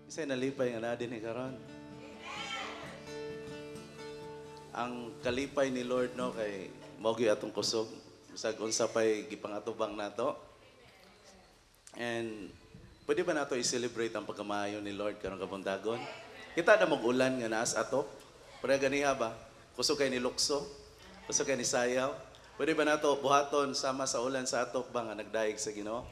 Isa'y nalipay nga na din ni karon. Ang kalipay ni Lord no kay maugi atong kusog bisag unsa pay gipangatubang nato. And pwede ba nato i-celebrate ang pagkamaayo ni Lord karong kabundagon? Kita na mag-ulan nga naas atop. Pero ganiha ba? Kusog kay ni Lukso, kusog kay ni Sayaw. Pwede ba nato buhaton sama sa ulan sa atop ba nga nagdaig sa Ginoo?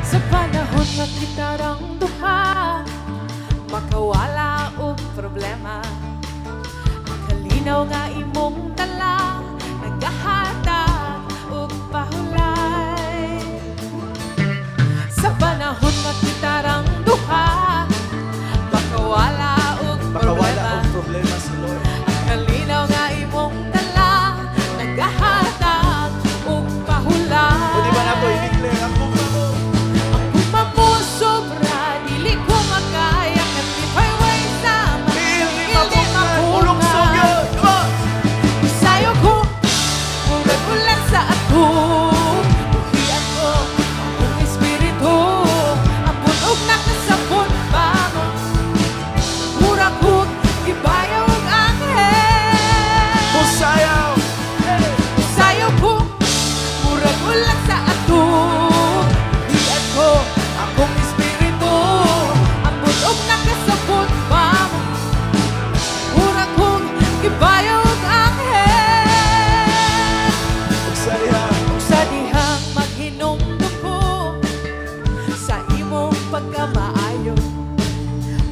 Sa panahon nga kitarang duha, makawala og problema. Ang kalinaw nga imong dala, nagahatag og pahulay. Sa panahon nga kitarang duha, makawala og problema. Pakawala ang problema sa Lord. Ang kalinaw nga imong dala, nagahatag og pahulay. Pwede ba nato i-declare ang kung mo? Mo sobra, dili ko makaya katipay way sama. Hindi mabukan, yun! Come on! Sayo ko, ulan sa ako. Buhian ko, ang espiritu. Ang bunog na kasabot pa mo. Mura ko, ibayaw ang anghel. Musayaw! Sayo ko, ulan sa ako. Buhian ko, akong espiritu. Ang bunog na kasabot pa mo. Mura kong ibayaw ang anghel. Musayaw! Sa dihang maghinumdum ko sa imong pagkamaayo,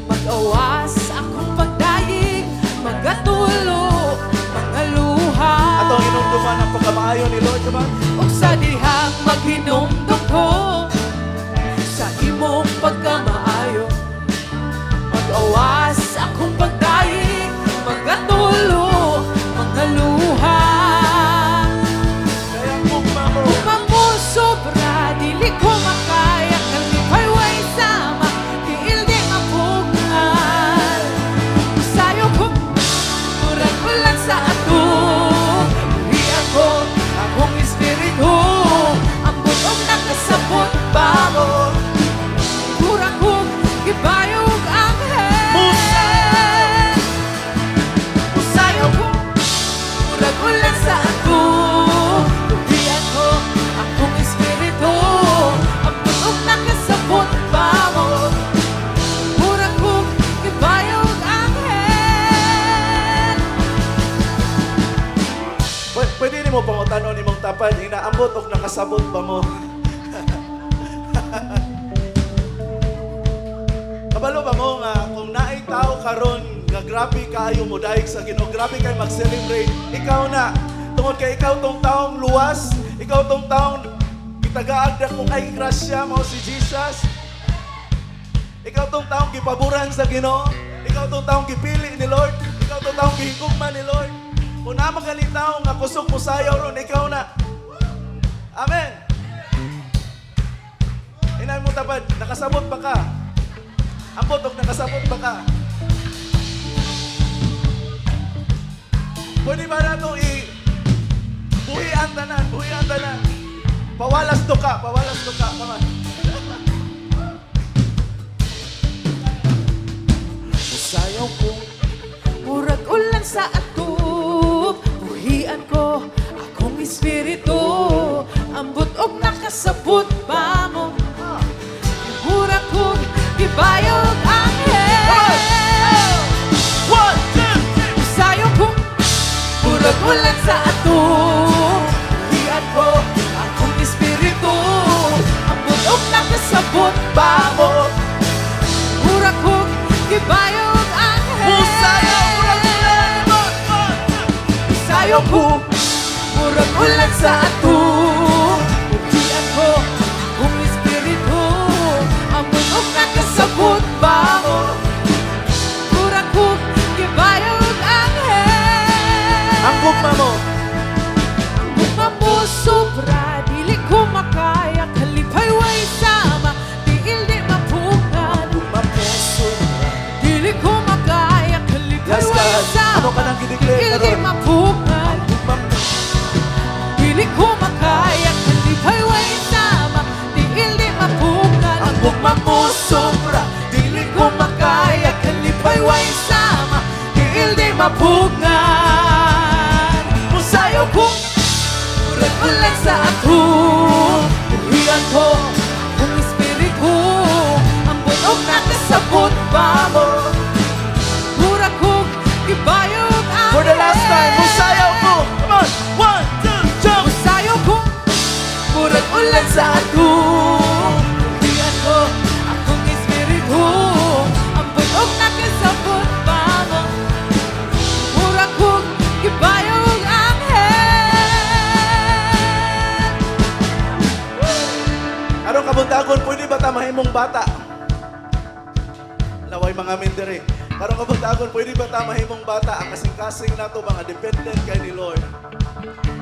mag-awas akong pagdayig, magatulo, mga luha. Atong inumduman ang pagkamaayo ni Lord, come on. Ug sa dihang maghinumdum ko sa imong pagkamaayo, mag-awas akong pagdayig, magatulo, mga luha. Kaya kung mo. Upang mo sobra, dili ko makaya. Kalipay way sama, diil di mapugnal. Sayo ko, murag ulan sa ato. Buhian ko, akong espiritu. Ang bunog na kasabot pa mo. Murag ko, ibayog ang anghel. Sayo ko, murag ulan sa ato. Buhian ko, akong espiritu. Ang bunog na kasabot pa mo. Murag ko, ibayog ang anghel. Pwede ni mo pangutanon ni mong tapad, inaambot o nakasabot pa mo. Kabalo ba mo nga, kung naay tao karon nga grabe kaayo mo dahil sa Ginoo, grabe kay mag-celebrate, ikaw na. Tungod kay ikaw tong taong luwas, ikaw tong taong itagaag na kung ay grasya mo si Jesus. Ikaw tong taong gipaboran sa Ginoo, ikaw tong taong gipili ni Lord, ikaw tong taong gihigugma ni Lord. Kung naman galing tao nga kusog mo sayaw ron, ikaw na. Amen. Inay mo tabad, nakasabot ba ka? Ang botok, nakasabot ba ka? Pwede ba na ito buhian tanan, buhian tanan. Pawalas to ka, pawalas to ka. Come on. Sayaw ko, murag ulan sa ato. Buhian ko, akong espiritu. Ang bunog nakasabot pa mo. Murag ko, ibayog anghel. One, two, three. Sayaw ko, murag ulan sa ato. Buhian ko, akong espiritu. Ang bunog nakasabot pa mo. Murag ko, ibayog anghel. Musayaw, murag ulan. One, two. Sayo ko, murag ulan sa ato. Buhian ko, akong espiritu. Ang bunog na kasabot pa mo. Murag ko, ibayog anghel. Ang gugma mo. Ang gugma mo sobra, dili ko makaya. mamusubra, dili ko makaya, kalipay way sama, diil di mapugngan. Musayo ko, ulit sa ato, uhian ko, kung espiritu, ang bunog na kasabot pa mo. Mura kong ibayog ang For the last time, musayaw ko. Come on, 1, 2, jump. musayo ko, murag ulan sa ato. Uhian ko, akong espiritu, ang bunog na kasabot pa mo. Mura kong ibayog ang Anong kabuntagon, pwede ba tamahimong bata? Laway mga mindere. Karong kabuntagon, pwede ba tamahimong bata? Ang kasing-kasing na to, mga dependent kay ni Lord.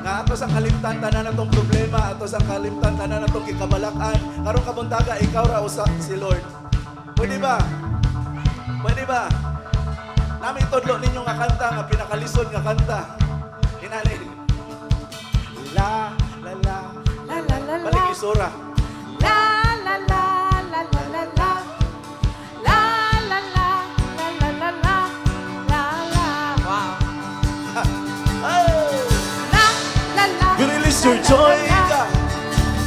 Nga ato sa kalimtan, tanan na tong problema, ato sa kalimtan, tanan na tong kikabalakan. Karong kabuntaga, ikaw ra usa si Lord. Pwede ba? Pwede ba? Nami tudlo ninyo nga kanta, nga pinakalisod nga kanta. Hinalin. La, la, la. La la la la. Balik isura. La la la la la la la. La la la la la la la. La la. Wow. Oh! La la la. We release your joy, God.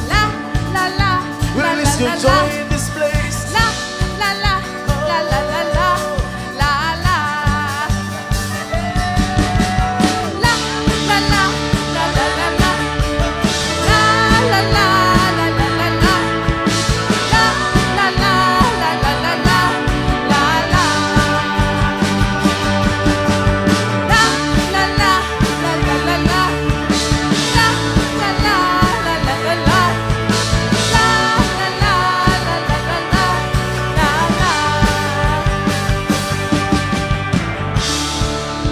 La la la. We release your joy in this place. La la la la la la la. La la. La la la la la la la. La la la la la la la. La la la la la la la. La la. La la la la la la la. La la la la la la la. La la la la la la la. La la.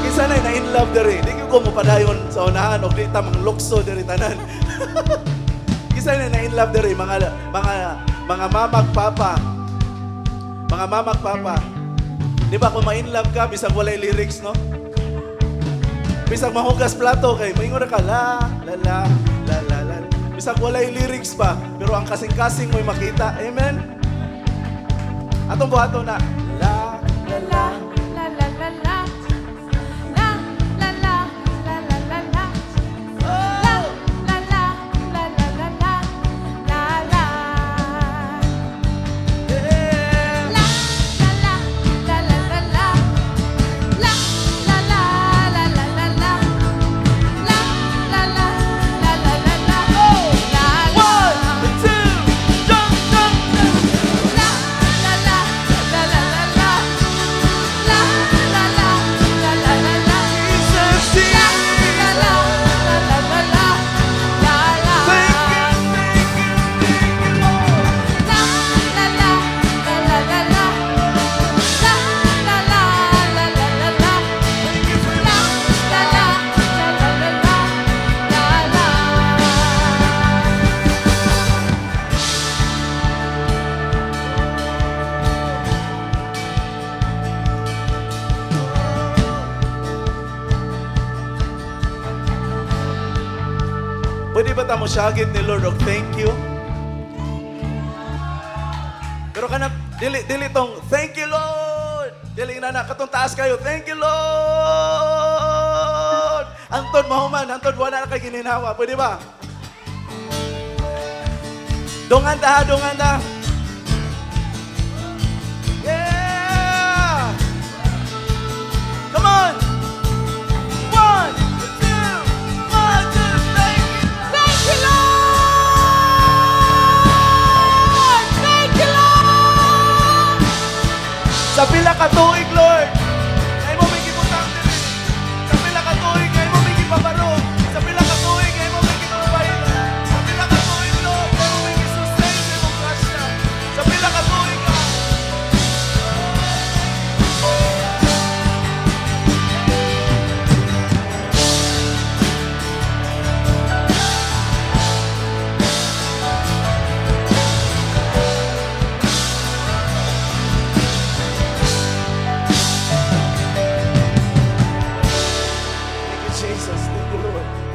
Kisa na in love diri. Di ko mo padayon sa unahan og di ta mang lukso diri tanan. Kisa na in love diri mga mamag papa. Mga mamag papa. Di ba kung ma-in love ka bisag walay lyrics, no? Bisag mahugas plato kay moingon ka la la la la la la. Bisag walay lyrics pa pero ang kasing-kasing mo'y makita. Amen. Atong buhaton na la la la. La la la la. La la la la la la la. La la la la la la la. La la. Yeah. La la la la la la la. La la la la la la la. La la la la la la la. La la. 1, 2, jump, jump, jump. La la la la la la la. La la la la la la la. Jesus, La Jesus. la la la la la la. La la. Thank you, thank you, thank you, Lord. La la la la la la la. La la la la la la la. Thank you for La la la la la la la. La la. Pwede ba tamo syagit ni Lord og thank you? Pero kana dili tong thank you Lord. Dili na katong taas kayo. Thank you Lord. Antod mahuman, antod wala na kay gininhawa. Pwede ba? Dongan ta, dongan ta. Yeah! Come on! 1, 2, 1, 2, thank you. Thank you, Lord! Thank you, Lord! Sa pila ka tuig, Lord, ay mo may gibutang diri. Sa pila ka tuig, ay mo may gipabarog. Sa pila ka tuig, ay mo may gipabayad. Sa pila ka tuig, Lord, ay mo may gisustain sa imong grasya. Sa pila ka tuig, God. Thank you, Jesus. Thank you, Lord.